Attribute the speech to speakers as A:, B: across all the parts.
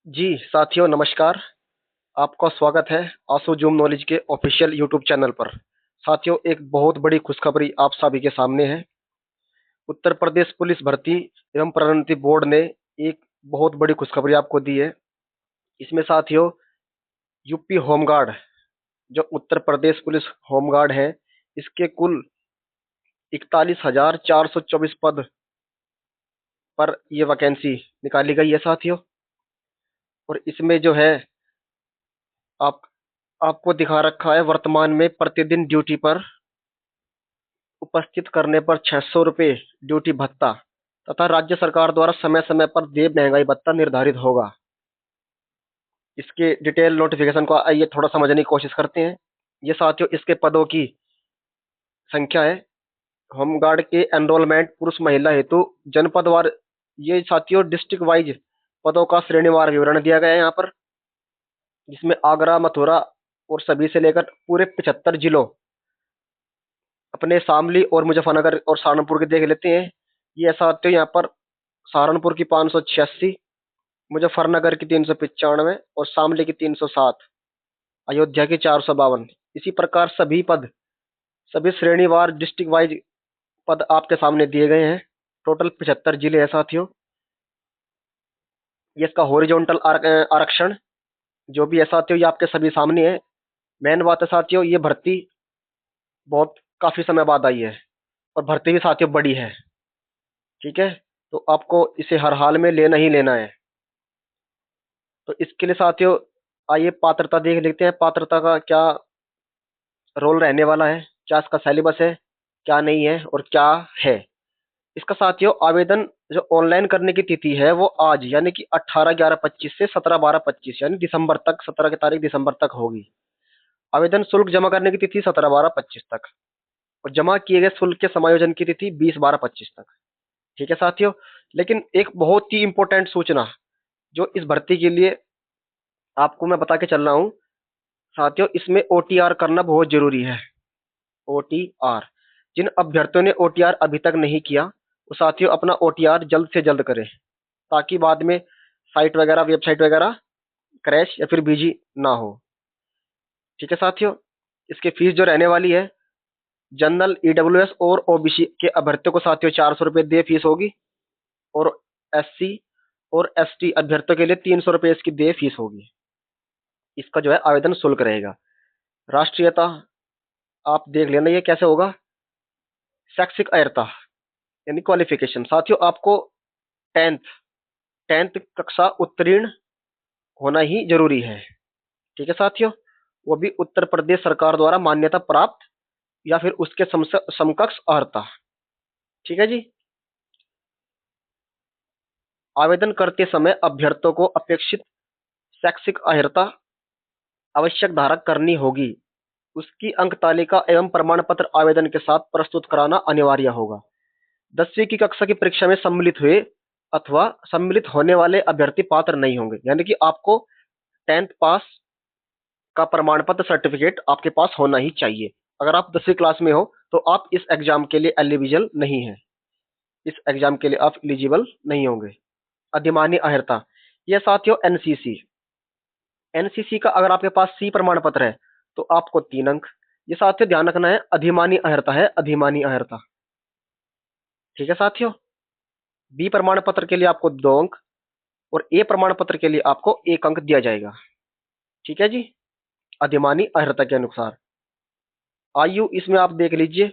A: जी, साथियों नमस्कार। आपका स्वागत है आंसू जूम नॉलेज के ऑफिशियल यूट्यूब चैनल पर। साथियों, एक बहुत बड़ी खुशखबरी आप सभी के सामने है। उत्तर प्रदेश पुलिस भर्ती एवं प्रोन्नति बोर्ड ने एक बहुत बड़ी खुशखबरी आपको दी है। इसमें साथियों, यूपी होमगार्ड, जो उत्तर प्रदेश पुलिस होमगार्ड है, इसके कुल 41,424 पद पर यह वैकेंसी निकाली गई है साथियों। और इसमें जो है, आप आपको दिखा रखा है वर्तमान में प्रतिदिन ड्यूटी पर उपस्थित करने पर 600 रुपये ड्यूटी भत्ता तथा राज्य सरकार द्वारा समय समय पर देय महंगाई भत्ता निर्धारित होगा। इसके डिटेल नोटिफिकेशन को आइए थोड़ा समझने की कोशिश करते हैं। ये साथियों इसके पदों की संख्या है। होमगार्ड के एनरोलमेंट पुरुष महिला हेतु जनपदवार, ये साथियों डिस्ट्रिक्ट वाइज पदों का श्रेणीवार विवरण दिया गया है यहाँ पर, जिसमें आगरा, मथुरा और सभी से लेकर पूरे 75 जिलों, अपने शामली और मुजफ्फरनगर और सहारनपुर के देख लेते हैं। ये ऐसा आते हैं यहाँ पर, सहारनपुर की 586, मुजफ्फरनगर की 395 और शामली की 307, अयोध्या की 452। इसी प्रकार सभी पद, सभी श्रेणीवार डिस्ट्रिक्ट वाइज पद आपके सामने दिए गए हैं। टोटल 75 जिले हैं साथियों। ये इसका हॉरिजॉन्टल आरक्षण जो भी है साथियों, ये आपके सभी सामने है। मेन बात है साथियों, ये भर्ती बहुत काफी समय बाद आई है और भर्ती भी साथियों बड़ी है। ठीक है, तो आपको इसे हर हाल में लेना ही लेना है। तो इसके लिए साथियों आइए पात्रता देख लेते हैं। पात्रता का क्या रोल रहने वाला है, क्या इसका सिलेबस है, क्या नहीं है और क्या है। इसका साथियों आवेदन जो ऑनलाइन करने की तिथि है वो आज यानी कि 18/11/25 से 17/12/25 यानी दिसंबर तक, 17 की तारीख दिसंबर तक होगी। आवेदन शुल्क जमा करने की तिथि 17/12/25 तक और जमा किए गए शुल्क के समायोजन की तिथि 20/12/25 तक। ठीक है साथियों, लेकिन एक बहुत ही इंपॉर्टेंट सूचना जो इस भर्ती के लिए आपको मैं बता के चल रहा हूँ साथियों, इसमें ओटीआर करना बहुत जरूरी है। ओटीआर, जिन अभ्यर्थियों ने ओटीआर अभी तक नहीं किया वो साथियों अपना ओटीआर जल्द से जल्द करें, ताकि बाद में साइट वगैरह, वेबसाइट वगैरह क्रैश या फिर बिजी ना हो। ठीक है साथियों, इसकी फीस जो रहने वाली है, जनरल, ईडब्ल्यूएस और ओबीसी के अभ्यर्थियों को साथियों 400 रुपये देय फीस होगी और एससी और एसटी अभ्यर्थियों के लिए 300 रुपये इसकी देय फीस होगी। इसका जो है आवेदन शुल्क रहेगा। राष्ट्रीयता आप देख लेना ये कैसे होगा। शैक्षिक अर्हता यानी क्वालिफिकेशन, साथियों आपको टेंथ टेंथ कक्षा उत्तीर्ण होना ही जरूरी है। ठीक है साथियों, वो भी उत्तर प्रदेश सरकार द्वारा मान्यता प्राप्त या फिर उसके समकक्ष अर्हता। ठीक है जी। आवेदन करते समय अभ्यर्थियों को अपेक्षित शैक्षिक अर्हता आवश्यक धारक करनी होगी। उसकी अंक तालिका एवं प्रमाण पत्र आवेदन के साथ प्रस्तुत कराना अनिवार्य होगा। 10वीं की कक्षा की परीक्षा में सम्मिलित हुए अथवा सम्मिलित होने वाले अभ्यर्थी पात्र नहीं होंगे, यानी कि आपको टेंथ पास का प्रमाण पत्र सर्टिफिकेट आपके पास होना ही चाहिए। अगर आप 10वीं क्लास में हो तो आप इस एग्जाम के लिए एलिजिबल नहीं है, इस एग्जाम के लिए आप एलिजिबल नहीं होंगे। अधिमान्य अर्हता, यह साथियों एनसीसी, एनसीसी का अगर आपके पास सी प्रमाण पत्र है तो आपको 3 अंक। ये साथियों ध्यान रखना है, अधिमान्य अर्हता है, अधिमान्य अर्हता। ठीक है साथियों, बी प्रमाण पत्र के लिए आपको 2 अंक और ए प्रमाण पत्र के लिए आपको 1 अंक दिया जाएगा। ठीक है जी, अधिमानी अर्हता के अनुसार। आयु इसमें आप देख लीजिए,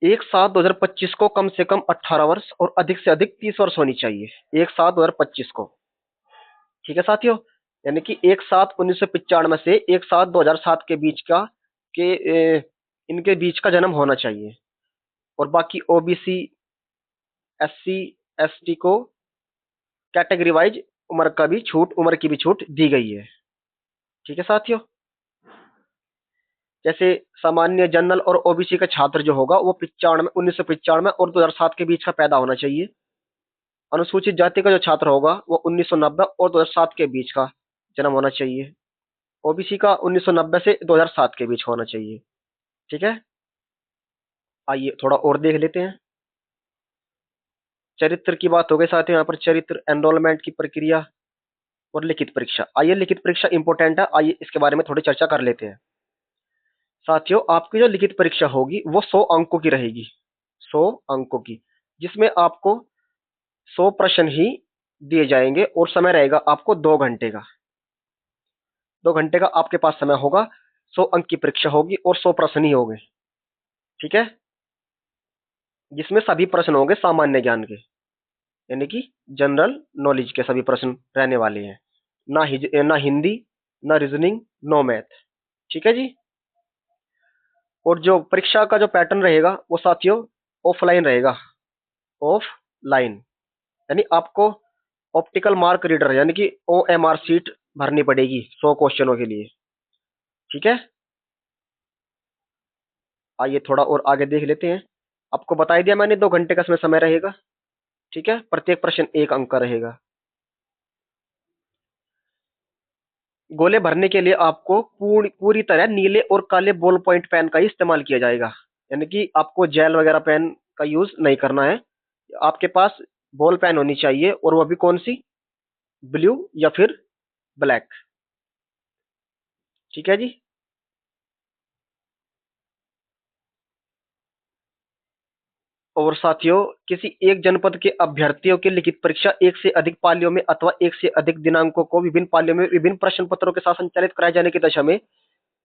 A: 1/7/2025 को कम से कम 18 वर्ष और अधिक से अधिक 30 वर्ष होनी चाहिए, 1/7/2025 को। ठीक है साथियों, यानी कि 1/7/1995 से 1/7/2007 के बीच का के इनके बीच का जन्म होना चाहिए। और बाकी ओबीसी, एससी, एसटी को कैटेगरी वाइज उम्र की भी छूट दी गई है। ठीक है साथियों, जैसे सामान्य, जनरल और ओबीसी का छात्र जो होगा वो 1995 और 2007 के बीच का पैदा होना चाहिए। अनुसूचित जाति का जो छात्र होगा वो 1990 और 2007 के बीच का जन्म होना चाहिए। ओबीसी का 1990 से 2007 के बीच होना चाहिए। ठीक है, आइए थोड़ा और देख लेते हैं। चरित्र की बात हो गई साथियों, यहाँ पर चरित्र, एनरोलमेंट की प्रक्रिया, और लिखित परीक्षा। आइए लिखित परीक्षा इंपॉर्टेंट है, आइए इसके बारे में थोड़ी चर्चा कर लेते हैं। साथियों, आपकी जो लिखित परीक्षा होगी वो 100 अंकों की रहेगी, 100 अंकों की, जिसमें आपको 100 प्रश्न ही दिए जाएंगे और समय रहेगा आपको 2 घंटे का। 2 घंटे का आपके पास समय होगा, 100 अंक की परीक्षा होगी और 100 प्रश्न ही होंगे। ठीक है, जिसमें सभी प्रश्न होंगे सामान्य ज्ञान के, यानी कि जनरल नॉलेज के सभी प्रश्न रहने वाले हैं। ना हिंदी, ना रीजनिंग, नो मैथ। ठीक है जी। और जो परीक्षा का जो पैटर्न रहेगा वो साथियों ऑफलाइन रहेगा, ऑफलाइन, यानी आपको ऑप्टिकल मार्क रीडर यानी कि OMR सीट भरनी पड़ेगी 100 क्वेश्चनों के लिए। ठीक है, आइए थोड़ा और आगे देख लेते हैं। आपको बता ही दिया मैंने, 2 घंटे का इसमें समय रहेगा। ठीक है, प्रत्येक प्रश्न 1 अंक का रहेगा। गोले भरने के लिए आपको पूरी तरह नीले और काले बॉल पॉइंट पेन का ही इस्तेमाल किया जाएगा, यानी कि आपको जेल वगैरह पेन का यूज नहीं करना है। आपके पास बॉल पेन होनी चाहिए, और वो भी कौन सी, ब्लू या फिर ब्लैक। ठीक है जी। और साथियों, किसी एक जनपद के अभ्यर्थियों की लिखित परीक्षा एक से अधिक पालियों में अथवा एक से अधिक दिनांकों को विभिन्न पालियों में विभिन्न प्रश्न पत्रों के साथ संचालित कराए जाने की दशा में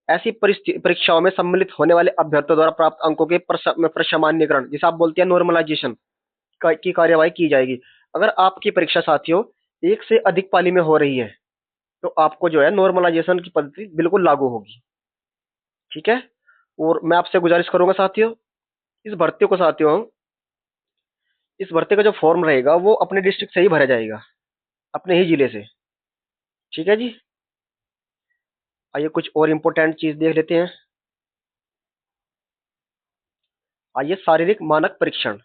A: ऐसी परीक्षाओं में सम्मिलित होने वाले अभ्यर्थियों द्वारा प्राप्त अंकों के प्रसामान्यकरण, जिसे आप बोलते हैं नॉर्मलाइजेशन, की कार्यवाही की जाएगी। अगर आपकी परीक्षा साथियों एक से अधिक पाली में हो रही है तो आपको जो है नॉर्मलाइजेशन की पद्धति बिल्कुल लागू होगी। ठीक है, और मैं आपसे गुजारिश करूंगा साथियों, इस भर्ती को साथियों, इस भर्ती का जो फॉर्म रहेगा वो अपने डिस्ट्रिक्ट से ही भरा जाएगा, अपने ही जिले से। ठीक है जी। आइए कुछ और इंपॉर्टेंट चीज देख लेते हैं। आइए शारीरिक मानक परीक्षण।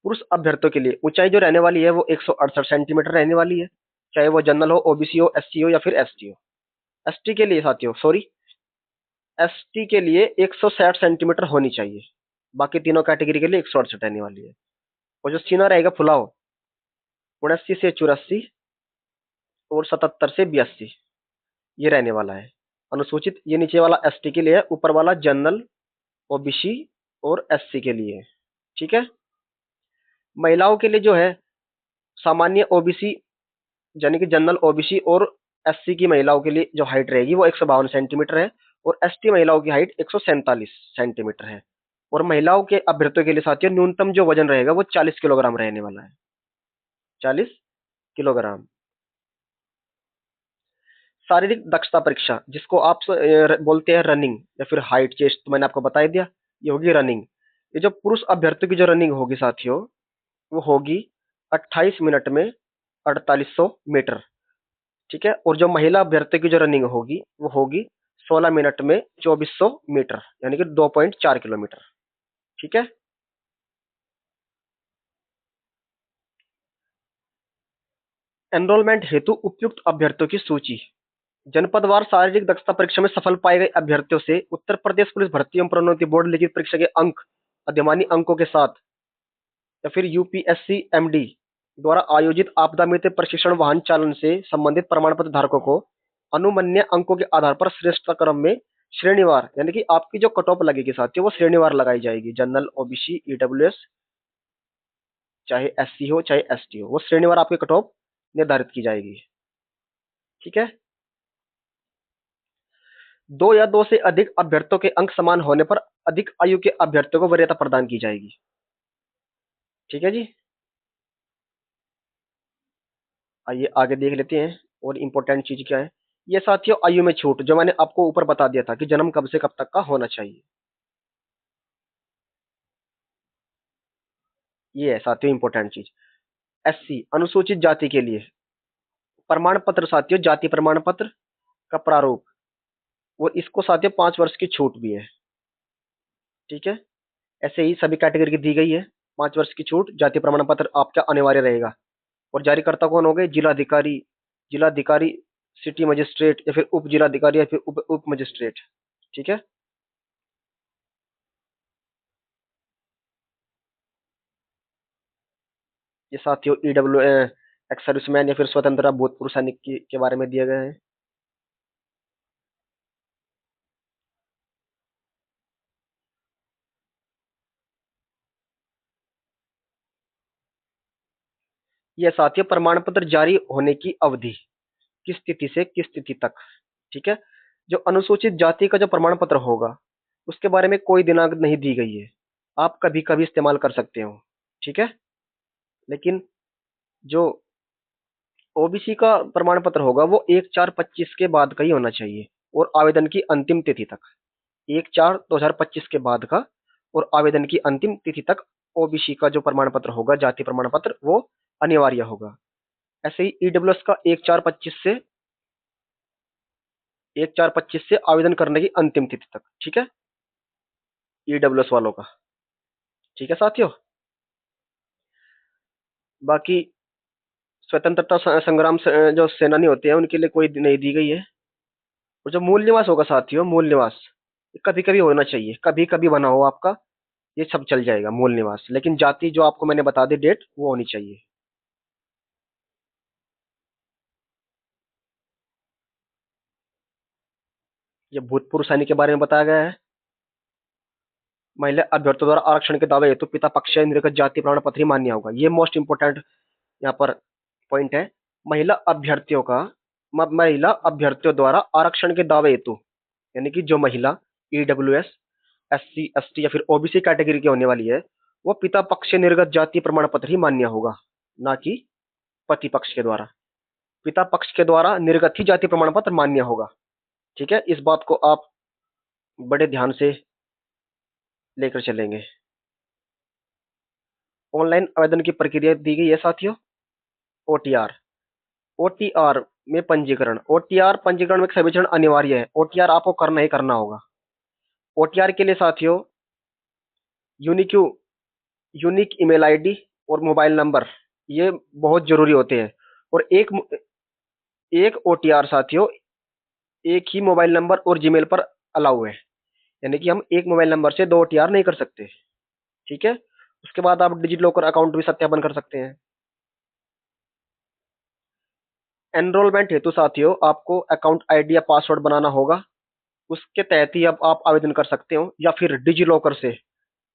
A: पुरुष अभ्यर्थियों के लिए ऊंचाई जो रहने वाली है वो 168 सेंटीमीटर रहने वाली है, चाहे वो जनरल हो, OBC हो, SC हो या फिर ST हो। ST के लिए साथियों, सॉरी, ST के लिए 160 सेंटीमीटर होनी चाहिए। बाकी तीनों कैटेगरी के लिए 168 रहने वाली है। और जो सीना रहेगा फुलाव, 79 से 84 और 77 से 82 ये रहने वाला है। अनुसूचित ये नीचे वाला ST के लिए है, ऊपर वाला जनरल, OBC और SC के लिए है। ठीक है, महिलाओं के लिए जो है सामान्य OBC यानी कि जनरल, OBC और SC की महिलाओं के लिए जो हाइट रहेगी वो 152 सेंटीमीटर है, और ST महिलाओं की हाइट 147 सेंटीमीटर है। और महिलाओं के अभ्यर्थियों के लिए साथियों न्यूनतम जो वजन रहेगा वो 40 किलोग्राम रहने वाला है, 40 किलोग्राम। शारीरिक दक्षता परीक्षा, जिसको आप बोलते हैं रनिंग या फिर हाइट चेस्ट, तो मैंने आपको बता ही दिया, ये होगी रनिंग। ये जो पुरुष अभ्यर्थियों की जो रनिंग होगी साथियों वो होगी 28 मिनट में 4800 मीटर। ठीक है, और जो महिला अभ्यर्थी की जो रनिंग होगी वो होगी 16 मिनट में 2400 मीटर, यानी कि 2.4 किलोमीटर। ठीक है, एनरोलमेंट हेतु उपयुक्त अभ्यर्थियों की सूची। जनपदवार शारीरिक दक्षता परीक्षा में सफल पाए गए अभ्यर्थियों से उत्तर प्रदेश पुलिस भर्ती एवं प्रोन्नति बोर्ड लिखित परीक्षा के अंक, अधिमानी अंकों के साथ, या फिर UPSC MD द्वारा आयोजित आपदा मित्र प्रशिक्षण वाहन चालन से संबंधित प्रमाण पत्र धारकों को अनुमन्य अंकों के आधार पर श्रेष्ठता क्रम में श्रेणीवार, यानी कि आपकी जो कट ऑफ लगेगी साथियों वो श्रेणीवार लगाई जाएगी। जनरल, OBC, EWS, चाहे SC हो चाहे ST हो, वो श्रेणीवार आपकी कट ऑफ निर्धारित की जाएगी। ठीक है, दो या दो से अधिक अभ्यर्थियों के अंक समान होने पर अधिक आयु के अभ्यर्थियों को वरीयता प्रदान की जाएगी। ठीक है जी। आइए आगे देख लेते हैं और इम्पोर्टेंट चीज क्या है। ये साथियों आयु में छूट, जो मैंने आपको ऊपर बता दिया था कि जन्म कब से कब तक का होना चाहिए, ये है साथियों इम्पोर्टेंट चीज। SC अनुसूचित जाति के लिए प्रमाण पत्र साथियों, जाति प्रमाण पत्र का प्रारूप, और इसको साथियों 5 वर्ष की छूट भी है। ठीक है, ऐसे ही सभी कैटेगरी की दी गई है 5 वर्ष की छूट। जाति प्रमाण पत्र आपका अनिवार्य रहेगा। और जारीकर्ता कौन हो गए, जिलाधिकारी, जिलाधिकारी, सिटी मजिस्ट्रेट या फिर उप जिलाधिकारी या फिर उप मजिस्ट्रेट। ठीक है, ये साथियों एक्स सर्विसमैन या फिर स्वतंत्रता भूतपूर्व सैनिक के बारे में दिए गए हैं। ये साथियों प्रमाण पत्र जारी होने की अवधि, किस तिथि से किस तिथि तक। ठीक है। जो अनुसूचित जाति का जो प्रमाण पत्र होगा उसके बारे में कोई दिनांक नहीं दी गई है, आप कभी कभी इस्तेमाल कर सकते हो। ठीक है। लेकिन जो ओबीसी का प्रमाण पत्र होगा वो 1/4/25 के बाद का ही होना चाहिए, और आवेदन की अंतिम तिथि तक। 1/4/2025 के बाद का और आवेदन की अंतिम तिथि तक ओबीसी का जो प्रमाण पत्र होगा, जाति प्रमाण पत्र, वो अनिवार्य होगा। ऐसे ही ईडब्ल्यूएस का 1/4/25 से आवेदन करने की अंतिम तिथि तक। ठीक है। ईडब्ल्यूएस वालों का। ठीक है साथियों। बाकी स्वतंत्रता संग्राम से जो सेनानी होते हैं उनके लिए कोई नहीं दी गई है। और जो मूल निवास होगा साथियों, मूल निवास कभी कभी होना चाहिए, कभी कभी बना हो आपका, ये सब चल जाएगा मूल निवास। लेकिन जाति जो आपको मैंने बता दी डेट, वो होनी चाहिए। ये भूतपूर्व सैनिक के बारे में बताया गया है। महिला अभ्यर्थियों द्वारा आरक्षण के दावे हेतु पिता पक्ष से निर्गत जाति प्रमाण पत्र ही मान्य होगा। ये मोस्ट इंपोर्टेंट यहाँ पर पॉइंट है। महिला अभ्यर्थियों का महिला अभ्यर्थियों द्वारा आरक्षण के दावे हेतु, यानी कि जो महिला ईडब्ल्यूएस, एससी, एसटी या फिर ओबीसी कैटेगरी की होने वाली है, वो पिता पक्ष से निर्गत जाति प्रमाण पत्र ही मान्य होगा, ना कि पति पक्ष के द्वारा। पिता पक्ष के द्वारा निर्गत ही जाति प्रमाण पत्र मान्य होगा। ठीक है। इस बात को आप बड़े ध्यान से लेकर चलेंगे। ऑनलाइन आवेदन की प्रक्रिया दी गई है साथियों। ओटीआर, ओटीआर में पंजीकरण, ओटीआर पंजीकरण में सभी चरण अनिवार्य है। ओटीआर आपको करना ही करना होगा। ओटीआर के लिए साथियों यूनिक यूनिक ईमेल आईडी और मोबाइल नंबर, ये बहुत जरूरी होते हैं। और एक एक ओटीआर साथियों एक ही मोबाइल नंबर और जीमेल पर अलाउ है, यानी कि हम एक मोबाइल नंबर से दो ओटीआर नहीं कर सकते। ठीक है। उसके बाद आप डिजिट लॉकर अकाउंट भी सत्यापन कर सकते हैं। एनरोलमेंट हेतु साथियों आपको अकाउंट आईडी या पासवर्ड बनाना होगा। उसके तहत ही अब आप आवेदन कर सकते हो, या फिर डिजी लॉकर से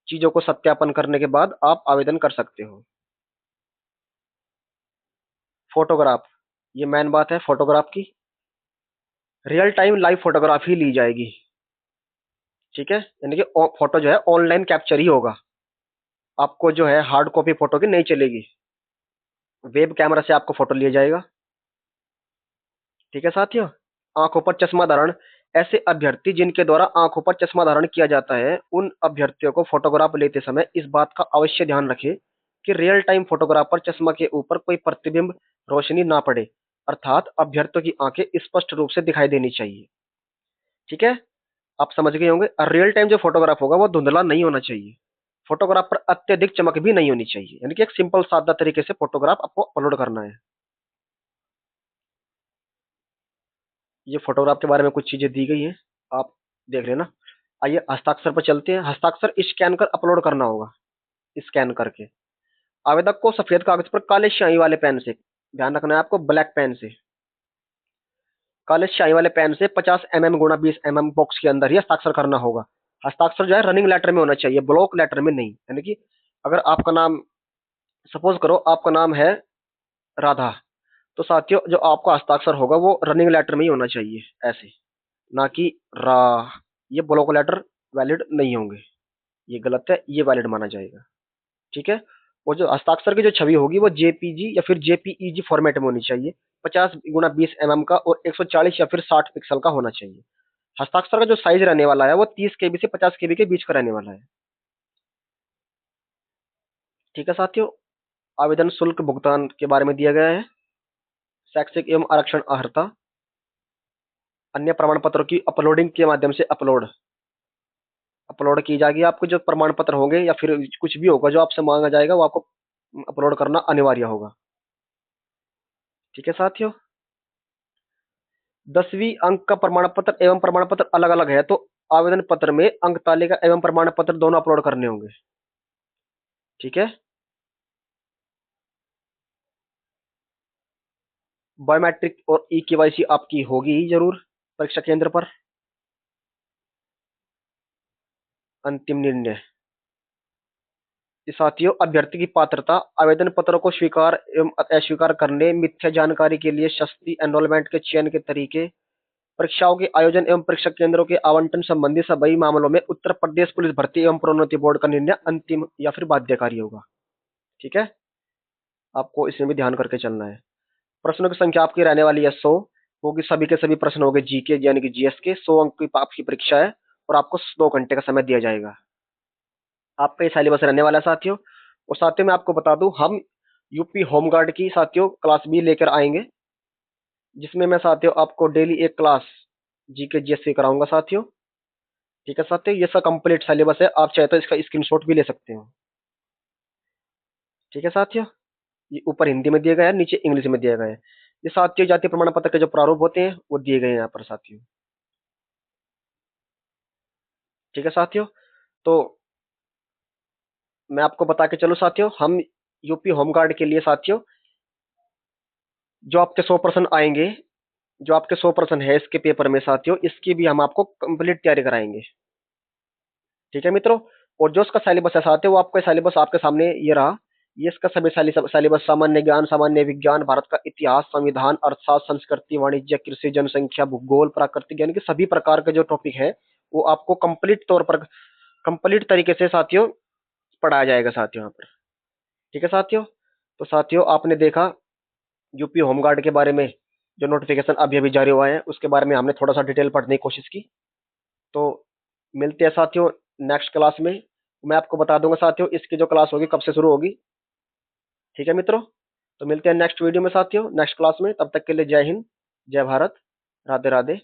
A: चीजों को सत्यापन करने के बाद आप आवेदन कर सकते हो। फोटोग्राफ, ये मेन बात है फोटोग्राफ की। रियल टाइम लाइव फोटोग्राफी ली जाएगी। ठीक है। यानी कि फोटो जो है ऑनलाइन कैप्चर ही होगा, आपको जो है हार्ड कॉपी फोटो की नहीं चलेगी। वेब कैमरा से आपको फोटो लिया जाएगा। ठीक है साथियों। आंखों पर चश्मा धारण, ऐसे अभ्यर्थी जिनके द्वारा आंखों पर चश्मा धारण किया जाता है, उन अभ्यर्थियों को फोटोग्राफ लेते समय इस बात का अवश्य ध्यान रखें कि रियल टाइम फोटोग्राफ पर चश्मा के ऊपर कोई प्रतिबिंब रोशनी ना पड़े, अर्थात अभ्यर्थियों की आंखें स्पष्ट रूप से दिखाई देनी चाहिए। ठीक है। आप समझ गए होंगे। और रियल टाइम जो फोटोग्राफ होगा वो धुंधला नहीं होना चाहिए। फोटोग्राफ पर अत्यधिक चमक भी नहीं होनी चाहिए, यानी कि एक सिंपल सादा तरीके से फोटोग्राफ आपको अपलोड करना है। ये फोटोग्राफ के बारे में कुछ चीजें दी गई हैं, आप देख लेना। आइए हस्ताक्षर पर चलते हैं। हस्ताक्षर स्कैन कर अपलोड करना होगा। स्कैन करके आवेदक को सफेद कागज पर काले स्याही वाले पेन से, ध्यान रखना है आपको, ब्लैक पेन से, काले स्याही वाले पेन से 50 mm गुणा 20 mm बॉक्स के अंदर ही हस्ताक्षर करना होगा। हस्ताक्षर जो है रनिंग लेटर में होना चाहिए, ब्लॉक लेटर में नहीं। यानी कि अगर आपका नाम, सपोज करो आपका नाम है राधा, तो साथियों जो आपका हस्ताक्षर होगा वो रनिंग लेटर में ही होना चाहिए, ऐसे, ना कि रा। ये ब्लॉक लेटर वैलिड नहीं होंगे, ये गलत है, ये वैलिड माना जाएगा। ठीक है। और जो हस्ताक्षर की जो छवि होगी वो जेपीजी या फिर जेपीईजी फॉर्मेट में होनी चाहिए। 50 गुणा 20 mm का और 140 या फिर 60 पिक्सल का होना चाहिए। हस्ताक्षर का जो साइज रहने वाला है वो 30 KB से 50 KB के बीच का रहने वाला है। ठीक है साथियों। आवेदन शुल्क भुगतान के बारे में दिया गया है। शैक्षिक एवं आरक्षण अर्हता, अन्य प्रमाण पत्रों की अपलोडिंग के माध्यम से अपलोड अपलोड की जाएगी। आपके जो प्रमाण पत्र होंगे या फिर कुछ भी होगा जो आपसे मांगा जाएगा वो आपको अपलोड करना अनिवार्य होगा। ठीक है साथियों। 10वीं अंक का प्रमाण पत्र एवं प्रमाण पत्र अलग अलग है, तो आवेदन पत्र में अंक तालिका एवं प्रमाण पत्र दोनों अपलोड करने होंगे। ठीक है। बायोमेट्रिक और ई केवाईसी आपकी होगी ही जरूर परीक्षा केंद्र पर। अंतिम निर्णय। ये साथियों, अभ्यर्थी की पात्रता, आवेदन पत्रों को स्वीकार एवं अस्वीकार करने, मिथ्या जानकारी के लिए सस्ती एनरोलमेंट के चयन के तरीके, परीक्षाओं के आयोजन एवं परीक्षा केंद्रों के आवंटन संबंधी सभी मामलों में उत्तर प्रदेश पुलिस भर्ती एवं प्रोन्नति बोर्ड का निर्णय अंतिम या फिर बाध्यकारी होगा। ठीक है, आपको इसमें भी ध्यान करके चलना है। प्रश्नों की संख्या आपकी रहने वाली है 100, क्योंकि सभी के सभी प्रश्न हो गए जीके यानी कि जीएस के। 100 अंक की आपकी परीक्षा है और आपको 2 घंटे का समय दिया जाएगा। आपका ये सिलेबस रहने वाला है साथियों। और साथियों मैं आपको बता दूं, हम यूपी होमगार्ड की साथियों क्लास भी लेकर आएंगे, जिसमें मैं साथियों आपको डेली एक क्लास जीके जीएस की कराऊंगा साथियों। ठीक है साथियों, ये सब कंप्लीट सिलेबस है, आप चाहे तो इसका स्क्रीनशॉट भी ले सकते हो। ठीक है साथियों, ये ऊपर हिंदी में दिया गया है, नीचे इंग्लिश में दिया गया है। ये साथियों जाति प्रमाण पत्र के जो प्रारूप होते हैं वो दिए गए हैं यहाँ पर साथियों। ठीक है साथियों, तो मैं आपको बता के चलूं साथियों, हम यूपी होमगार्ड के लिए साथियों जो आपके 100% आएंगे, जो आपके 100% है इसके पेपर में साथियों, इसकी भी हम आपको कंप्लीट तैयारी कराएंगे। ठीक है मित्रों, और जो इसका सिलेबस है साथियों, वो आपका सिलेबस आपके सामने ये रहा। ये इसका सभी सिलेबस सामान्य ज्ञान, सामान्य विज्ञान, भारत का इतिहास, संविधान, अर्थशास्त्र, संस्कृति, वाणिज्य, कृषि, जनसंख्या, भूगोल, प्राकृतिक यानी कि सभी प्रकार के जो टॉपिक है वो आपको कंप्लीट तौर पर, कंप्लीट तरीके से साथियों पढ़ाया जाएगा साथियों यहाँ पर। ठीक है साथियों, तो साथियों आपने देखा यूपी होमगार्ड के बारे में, जो नोटिफिकेशन अभी अभी जारी हुआ है उसके बारे में हमने थोड़ा सा डिटेल पढ़ने की कोशिश की। तो मिलते हैं साथियों नेक्स्ट क्लास में। मैं आपको बता दूंगा साथियों इसकी जो क्लास होगी कब से शुरू होगी। ठीक है मित्रों, तो मिलते हैं नेक्स्ट वीडियो में साथियों, नेक्स्ट क्लास में। तब तक के लिए जय हिंद, जय भारत, राधे राधे।